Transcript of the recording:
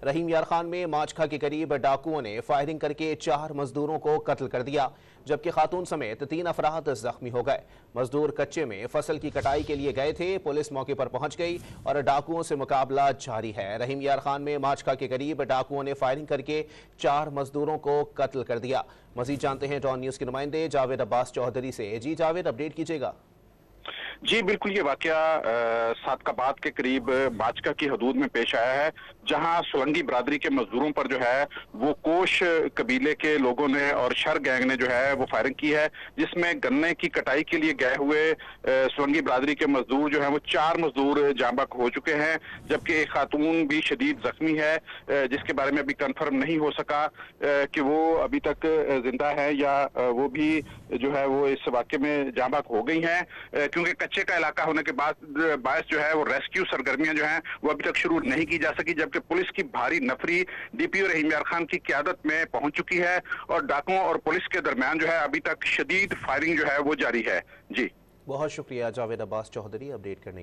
रहीम यार खान में माचखा के करीब डाकुओं ने फायरिंग करके 4 मजदूरों को कत्ल कर दिया, जबकि खातून समेत 3 अफराद जख्मी हो गए। मजदूर कच्चे में फसल की कटाई के लिए गए थे। पुलिस मौके पर पहुंच गई और डाकुओं से मुकाबला जारी है। रहीम यार खान में माचखा के करीब डाकुओं ने फायरिंग करके 4 मजदूरों को कत्ल कर दिया। मजीद जानते हैं डॉन न्यूज के नुमाइंदे जावेद अब्बास चौधरी से। जी जावेद, अपडेट कीजिएगा। जी बिल्कुल, ये वाकया सादकाबाद के करीब माचका की हदूद में पेश आया है, जहां सोलंगी बरादरी के मजदूरों पर जो है वो कोश कबीले के लोगों ने और शर गैंग ने जो है वो फायरिंग की है, जिसमें गन्ने की कटाई के लिए गए हुए सोलंगी बरादरी के मजदूर जो है वो 4 मजदूर जाँ बहक हो चुके हैं, जबकि एक खातून भी शदीद जख्मी है, जिसके बारे में अभी कंफर्म नहीं हो सका कि वो अभी तक जिंदा है या वो भी जो है वो इस वाकये में जाँ बहक हो गई हैं, क्योंकि कच्चे का इलाका होने के बाद बायस जो है वो रेस्क्यू सरगर्मियां जो हैं वो अभी तक शुरू नहीं की जा सकी, जबकि पुलिस की भारी नफरी डीपीओ रहीम यार खान की क़यादत में पहुंच चुकी है और डाकुओं और पुलिस के दरमियान जो है अभी तक शदीद फायरिंग जो है वो जारी है। जी बहुत शुक्रिया जावेद अब्बास चौधरी अपडेट करने के लिए।